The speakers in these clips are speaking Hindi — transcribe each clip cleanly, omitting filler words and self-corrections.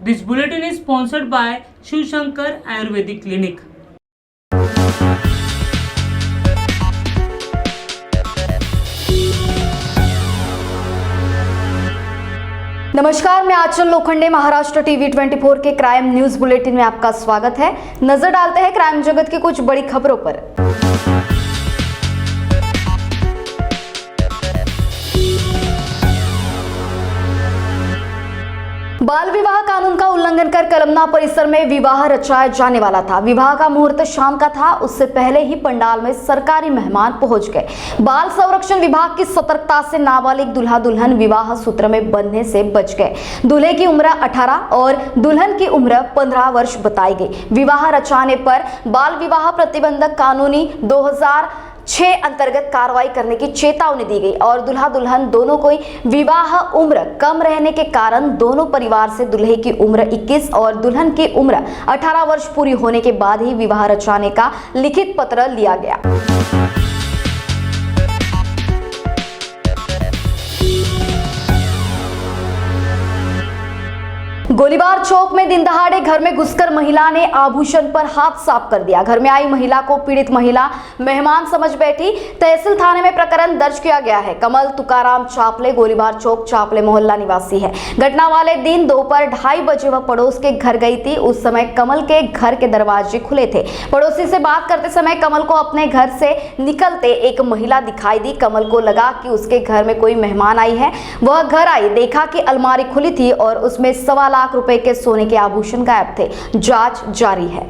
This bulletin is sponsored by Shiv Shankar Ayurvedic Clinic. नमस्कार, मैं आंचल लोखंडे महाराष्ट्र टीवी 24 के क्राइम न्यूज बुलेटिन में आपका स्वागत है। नजर डालते हैं क्राइम जगत की कुछ बड़ी खबरों पर। बाल विवाह कानून का उल्लंघन कर कलमना परिसर में विवाह रचाया जाने वाला था। विवाह का मुहूर्त शाम का था, उससे पहले ही पंडाल में सरकारी मेहमान पहुंच गए। बाल संरक्षण विभाग की सतर्कता से नाबालिग दूल्हा दुल्हन विवाह सूत्र में बंधने से बच गए। दूल्हे की उम्र 18 और दुल्हन की उम्र 15 वर्ष बताई गई। विवाह रचाने पर बाल विवाह प्रतिबंधक कानूनी 2006 अंतर्गत कार्रवाई करने की चेतावनी दी गई और दूल्हा दुल्हन दोनों को विवाह उम्र कम रहने के कारण दोनों परिवार से दूल्हे की उम्र 21 और दुल्हन की उम्र 18 वर्ष पूरी होने के बाद ही विवाह रचाने का लिखित पत्र लिया गया। गोलीबार चौक में दिन दहाड़े घर में घुसकर महिला ने आभूषण पर हाथ साफ कर दिया। घर में आई महिला को पीड़ित महिला मेहमान समझ बैठी। तहसील थाने में प्रकरण दर्ज किया गया है। कमल तुकाराम चापले गोलीबार चौक चापले मोहल्ला निवासी है। घटना वाले दिन दोपहर 2:30 बजे वह पड़ोस के घर गई थी। उस समय कमल के घर के दरवाजे खुले थे। पड़ोसी से बात करते समय कमल को अपने घर से निकलते एक महिला दिखाई दी। कमल को लगा कि उसके घर में कोई मेहमान आई है। वह घर आई, देखा कि अलमारी खुली थी और उसमें 1.25 लाख रुपए के सोने के आभूषण गायब थे। जांच जारी है।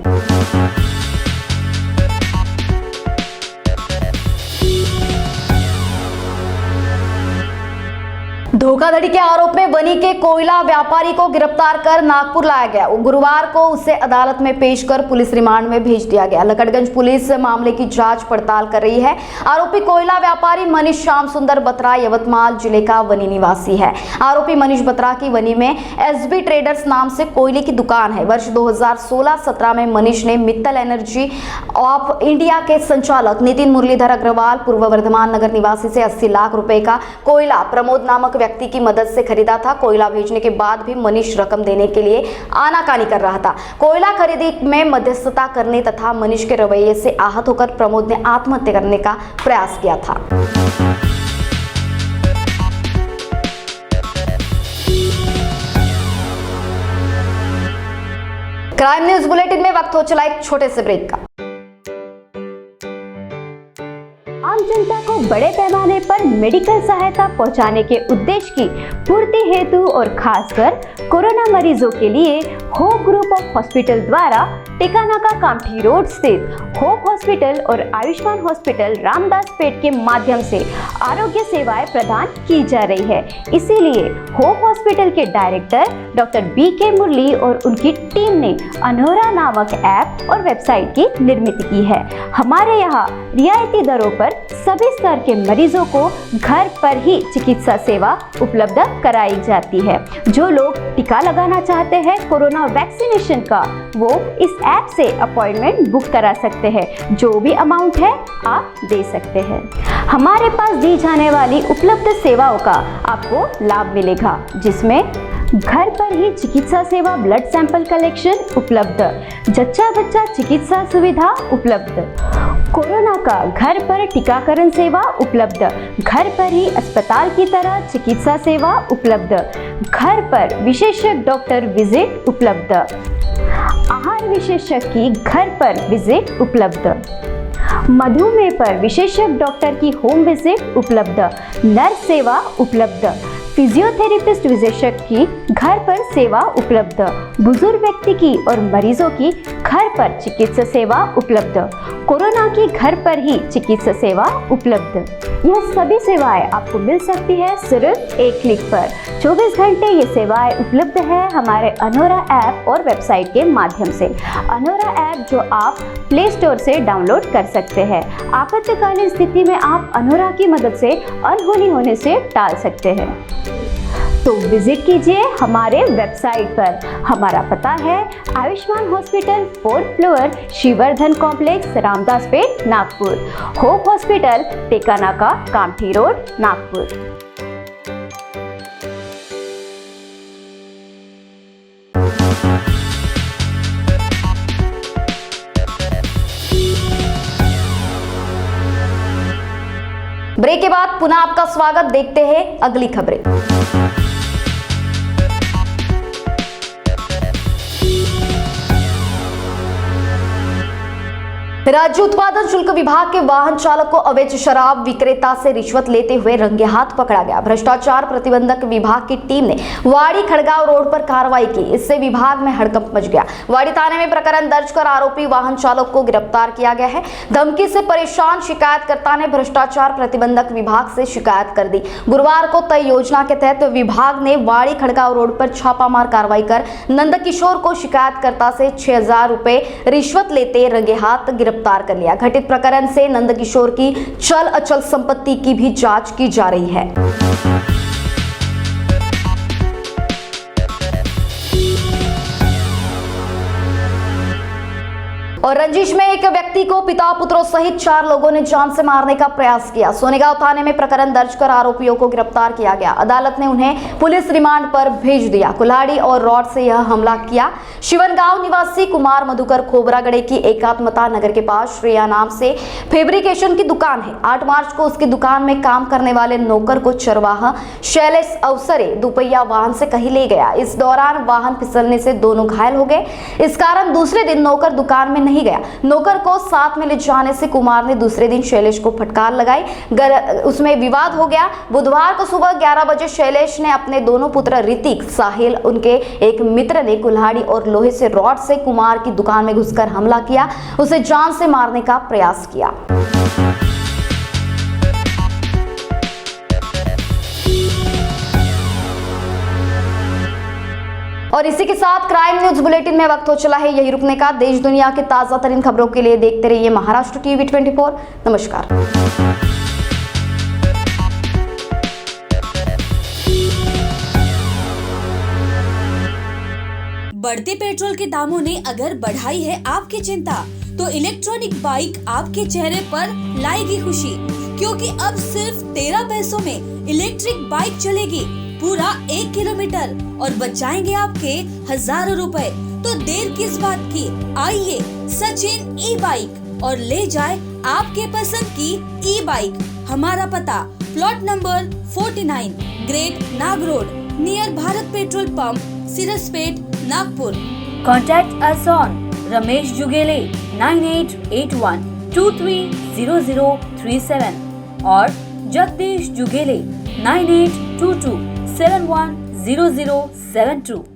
धोखाधड़ी के आरोप में बनी के कोयला व्यापारी को गिरफ्तार कर नागपुर लाया गया। गुरुवार को उसे अदालत में पेश कर पुलिस रिमांड में भेज दिया गया। लकड़गंज पुलिस मामले की जांच पड़ताल कर रही है। आरोपी कोयला व्यापारी मनीष श्याम सुंदर बत्रा यवतमाल जिले का वनी निवासी है। आरोपी मनीष बत्रा की वनी में एसबी ट्रेडर्स नाम से कोयले की दुकान है। वर्ष 2016-17 में मनीष ने मित्तल एनर्जी ऑफ इंडिया के संचालक नितिन मुरलीधर अग्रवाल पूर्व वर्धमान नगर निवासी से 80 लाख रुपए का कोयला प्रमोद नामक व्यक्ति की मदद से खरीदा था। कोयला भेजने के बाद भी मनीष रकम देने के लिए आनाकानी कर रहा था। कोयला खरीदी में मध्यस्थता करने तथा मनीष के रवैये से आहत होकर प्रमोद ने आत्महत्या करने का प्रयास किया था। क्राइम न्यूज बुलेटिन में वक्त हो चला एक छोटे से ब्रेक का। आम जनता को बड़े पैमाने पर मेडिकल सहायता पहुंचाने के उद्देश्य की पूर्ति हेतु और खासकर कोरोना मरीजों के लिए होप ग्रुप ऑफ हॉस्पिटल द्वारा टिकानाका कामठी रोड स्थित होप हॉस्पिटल और आयुष्मान हॉस्पिटल रामदास पेट के माध्यम से आरोग्य सेवाएं प्रदान की जा रही है। इसीलिए होप हॉस्पिटल के डायरेक्टर डॉक्टर BK मुरली और उनकी टीम ने अनोरा नामक ऐप और वेबसाइट की निर्मित की है। हमारे यहाँ रियायती दरों पर सभी स्तर के मरीजों को घर पर ही चिकित्सा सेवा उपलब्ध कराई जाती है। जो लोग टीका लगाना चाहते हैं कोरोना वैक्सीनेशन का, वो इस ऐप से अपॉइंटमेंट बुक करा सकते हैं। जो भी अमाउंट है आप दे सकते हैं। हमारे पास दी जाने वाली उपलब्ध सेवाओं का आपको लाभ मिलेगा, जिसमें घर पर ही चिकित्सा सेवा, ब्लड सैंपल कलेक्शन उपलब्ध, जच्चा बच्चा चिकित्सा सुविधा उपलब्ध, कोरोना का घर पर टीकाकरण सेवा उपलब्ध, घर पर ही अस्पताल की तरह चिकित्सा सेवा उपलब्ध, घर पर विशेषज्ञ डॉक्टर विजिट उपलब्ध, आहार विशेषज्ञ की घर पर विजिट उपलब्ध, मधुमेह पर विशेषज्ञ डॉक्टर की होम विजिट उपलब्ध, नर्स सेवा उपलब्ध, फिजियोथेरेपिस्ट विशेषज्ञ की घर पर सेवा उपलब्ध, बुजुर्ग व्यक्ति की और मरीजों की घर पर चिकित्सा सेवा उपलब्ध, कोरोना की घर पर ही चिकित्सा सेवा उपलब्ध। यह सभी सेवाएं आपको मिल सकती है सिर्फ एक क्लिक पर। 24 घंटे ये सेवाएं उपलब्ध है हमारे अनोरा ऐप और वेबसाइट के माध्यम से। अनोरा ऐप जो आप प्ले स्टोर से डाउनलोड कर सकते हैं। आपातकालीन स्थिति में आप अनोरा की मदद से अनहोनी होने से टाल सकते हैं। तो विजिट कीजिए हमारे वेबसाइट पर। हमारा पता है Ayushman hospital 4th floor, Shrivardhan complex, Ramdas Peth, Nagpur. Hope hospital, Tekanaka, Kamthi road, Nagpur. Break के बाद पुनः आपका स्वागत। देखते हैं अगली खबरें। राज्य उत्पादन शुल्क विभाग के वाहन चालक को अवैध शराब विक्रेता से रिश्वत लेते हुए रंगे हाथ पकड़ा गया। भ्रष्टाचार प्रतिबंधक विभाग की टीम ने वाड़ी खड़गांव रोड पर कार्रवाई की। इससे विभाग में हड़कंप मच गया। वाड़ी थाने में प्रकरण दर्ज कर आरोपी वाहन चालक को गिरफ्तार किया गया है। धमकी से परेशान शिकायतकर्ता ने भ्रष्टाचार प्रतिबंधक विभाग से शिकायत कर दी। गुरुवार को तय योजना के तहत विभाग ने वाड़ी खड़गांव रोड पर छापामार कार्रवाई कर नंदकिशोर को शिकायतकर्ता से 6,000 रुपए रिश्वत लेते रंगे हाथ गिरफ्तार कर लिया। घटित प्रकरण से नंदकिशोर की चल अचल संपत्ति की भी जांच की जा रही है। और रंजिश में एक व्यक्ति को पिता पुत्रों सहित 4 लोगों ने जान से मारने का प्रयास किया। सोनेगांव थाने में प्रकरण दर्ज कर आरोपियों को गिरफ्तार किया गया। अदालत ने उन्हें पुलिस रिमांड पर भेज दिया। कुल्हाड़ी और रॉड से यह हमला किया। शिवनगांव निवासी कुमार मधुकर खोबरागड़े की एकात्मता नगर के पास श्रेया नाम से फैब्रिकेशन की दुकान है। 8 मार्च को उसकी दुकान में काम करने वाले नौकर को चरवाहा शैलेश अवसरे दुपहिया वाहन से कहीं ले गया। इस दौरान वाहन फिसलने से दोनों घायल हो गए। इस कारण दूसरे दिन नौकर दुकान में नहीं गया। नौकर को साथ में ले जाने से कुमार ने दूसरे दिन शैलेश को फटकार लगाई। उसमें विवाद हो गया। बुधवार को सुबह 11 बजे शैलेश ने अपने दोनों पुत्र ऋतिक, साहिल, उनके एक मित्र ने कुल्हाड़ी और लोहे से रॉड से कुमार की दुकान में घुसकर हमला किया। उसे जान से मारने का प्रयास किया। और इसी के साथ क्राइम न्यूज बुलेटिन में वक्त हो चला है यही रुकने का। देश दुनिया की ताजा तरीन खबरों के लिए देखते रहिए महाराष्ट्र टीवी 24। नमस्कार। बढ़ते पेट्रोल के दामों ने अगर बढ़ाई है आपकी चिंता, तो इलेक्ट्रॉनिक बाइक आपके चेहरे पर लाएगी खुशी, क्योंकि अब सिर्फ 13 पैसों में इलेक्ट्रिक बाइक चलेगी पूरा 1 किलोमीटर और बचाएंगे आपके हजारों रुपए। तो देर किस बात की, आइए सचिन ई बाइक और ले जाए आपके पसंद की ई बाइक। हमारा पता plot number 49 great Nag road near Bharat petrol pump, Siraspeth, Nagpur. Contact us on Ramesh Jugele 9881 230037 और Jagdish Jugele 9822 710072।